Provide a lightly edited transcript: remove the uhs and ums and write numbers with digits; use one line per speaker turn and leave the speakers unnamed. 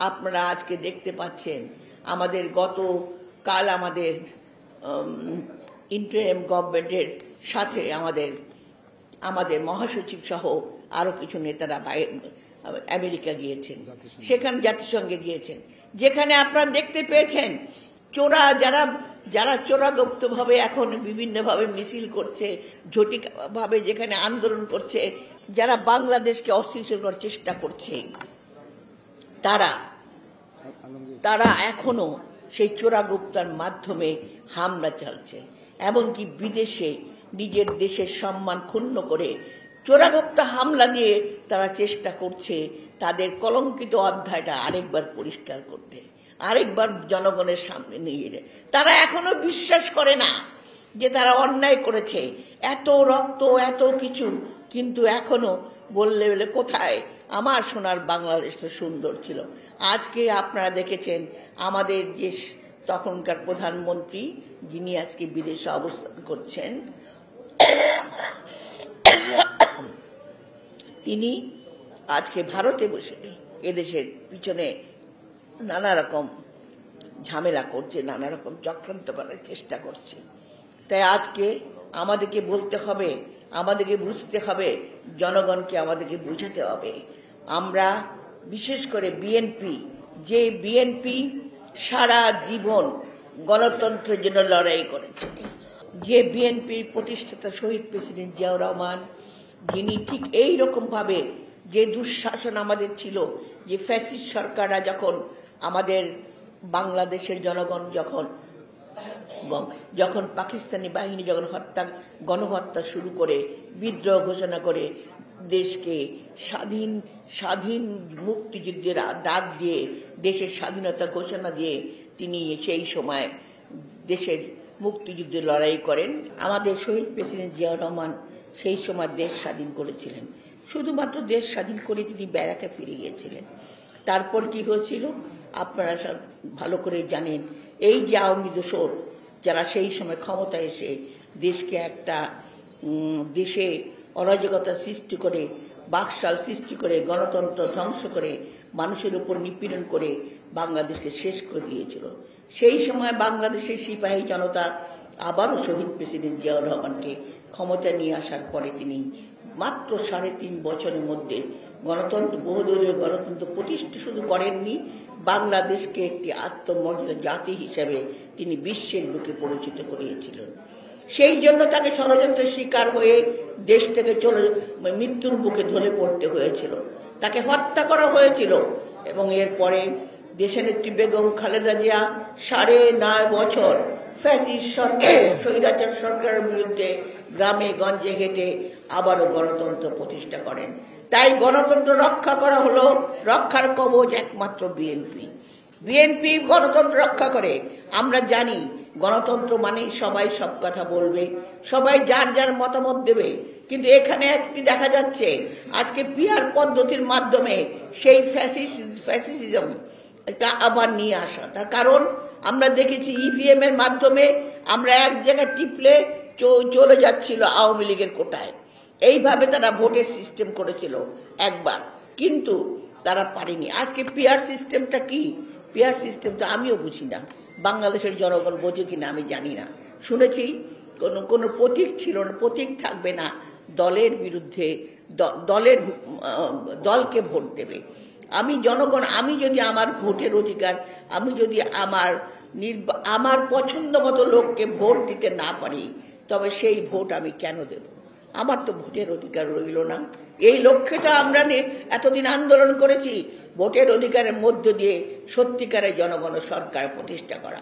আপনারা আজকে দেখতে পাচ্ছেন আমাদের গতকাল আমাদের ইন্টারিম গভর্নমেন্টের সাথে আমাদের মহাসচিব সহ আরো কিছু নেতারা আমেরিকা গিয়েছেন, সেখানে জাতিসংঘে গিয়েছেন, যেখানে আপনারা দেখতে পেয়েছেন যারা চোরাগুপ্ত ভাবে এখন বিভিন্ন ভাবে মিছিল করছে, ঝটিক ভাবে যেখানে আন্দোলন করছে, যারা বাংলাদেশকে অস্থিতিশীল করার চেষ্টা করছে, তারা এখনো সেই চোরাগুপ্তার মাধ্যমে হামলা চালছে। এমনকি বিদেশে নিজের দেশের সম্মান ক্ষুণ্ণ করে চোরাগুপ্তা হামলা দিয়ে তারা চেষ্টা করছে তাদের কলঙ্কিত অধ্যায়টা আরেকবার পরিষ্কার করতে, আরেকবার জনগণের সামনে নিয়ে যেতে। তারা এখনো বিশ্বাস করে না যে তারা অন্যায় করেছে, এত রক্ত এত কিছু, কিন্তু এখনো বললে কোথায় আমার সোনার বাংলাদেশ তো সুন্দর ছিল। আজকে আপনারা দেখেছেন আমাদের যে তখনকার প্রধানমন্ত্রী, যিনি আজকে বিদেশে অবস্থান করছেন, তিনি আজকে ভারতে বসে এদেশের পিছনে নানা রকম ঝামেলা করছে, নানা রকম চক্রান্ত করার চেষ্টা করছে। তাই আজকে আমাদেরকে বলতে হবে, আমাদেরকে বুঝতে হবে, জনগণকে আমাদেরকে বুঝাতে হবে। আমরা বিশেষ করে বিএনপি সারা জীবন গণতন্ত্রের জন্য লড়াই করেছে, যে বিএনপির প্রতিষ্ঠাতা শহীদ প্রেসিডেন্ট জিয়াউর রহমান, যিনি ঠিক এই রকম ভাবে যে দুঃশাসন আমাদের ছিল, যে ফ্যাসিস্ট সরকাররা যখন আমাদের বাংলাদেশের জনগণ যখন পাকিস্তানি বাহিনী যখন গণহত্যা শুরু করে, বিদ্রোহ ঘোষণা করে, দেশকে স্বাধীন মুক্তিযুদ্ধের ডাক দিয়ে দেশের স্বাধীনতা ঘোষণা দিয়ে তিনি সেই সময় দেশের মুক্তিযুদ্ধে লড়াই করেন। আমাদের শহীদ প্রেসিডেন্ট জিয়াউর রহমান সেই সময় দেশ স্বাধীন করেছিলেন। শুধুমাত্র দেশ স্বাধীন করে তিনি ব্যারাকে ফিরে গিয়েছিলেন। তারপর কি হয়েছিল আপনারা সব ভালো করে জানেন। এই যে আওয়ামী দোসর যারা সেই সময় ক্ষমতা এসে দেশে অরাজকতা সৃষ্টি করে, বাকশাল সৃষ্টি করে, গণতন্ত্র ধ্বংস করে, মানুষের উপর নিপীড়ন করে বাংলাদেশকে শেষ করে দিয়েছিল। সেই সময় বাংলাদেশের সিপাহী জনতা আবারও শহীদ প্রেসিডেন্ট জিয়াউর রহমানকে ক্ষমতা নিয়ে আসার পরে তিনি মাত্র 3.5 বছরের মধ্যে বহুদলীয় গণতন্ত্র প্রতিষ্ঠা শুধু করেননি, বাংলাদেশকে একটি আত্মমর্যাদা জাতি হিসেবে তিনি বিশ্বের বুকে পরিচিত করিয়েছিলেন। সেই জন্য তাকে ষড়যন্ত্রের শিকার হয়ে দেশ থেকে মৃত্যুর বুকে ঢলে পড়তে হয়েছিল, তাকে হত্যা করা হয়েছিল। এবং এরপরে দেশনেত্রী বেগম খালেদা জিয়া 9.5 বছর ফ্যাসিস্ট সরকার, স্বৈরাচার সরকারের বিরুদ্ধে গ্রামে গঞ্জে হেঁটে আবারও গণতন্ত্র প্রতিষ্ঠা করেন। তাই গণতন্ত্র রক্ষা করা হলো, রক্ষার কবচ একমাত্র বিএনপি গণতন্ত্র রক্ষা করে। আমরা জানি গণতন্ত্র মানে সবাই সব কথা বলবে, সবাই যার যার মতামত দেবে, কিন্তু এখানে একটি দেখা যাচ্ছে আজকে পিআর পদ্ধতির মাধ্যমে সেই ফ্যাসিজম আবার নিয়ে আসা। তার কারণ আমরা দেখেছি ইভিএম এর মাধ্যমে আমরা এক জায়গায় টিপলে চলে যাচ্ছিল আওয়ামী লীগের কোটায়। এইভাবে তারা ভোটের সিস্টেম করেছিল একবার, কিন্তু তারা পারেনি। আজকে পিআর সিস্টেমটা কি? পিআর সিস্টেম তো আমিও বুঝি না, বাংলাদেশের জনগণ বোঝে কিনা আমি জানি না। শুনেছি কোন প্রতীক ছিল না, প্রতীক থাকবে না, দলের বিরুদ্ধে দলকে ভোট দেবে। আমি যদি আমার ভোটের অধিকার, আমি যদি আমার পছন্দ মতো লোককে ভোট দিতে না পারি, তবে সেই ভোট আমি কেন দেব? আমার তো ভোটের অধিকার রইল না। এই লক্ষ্যে তো আমরা এতদিন আন্দোলন করেছি, ভোটের অধিকারের মধ্য দিয়ে সত্যিকারের জনগণ সরকার প্রতিষ্ঠা করা।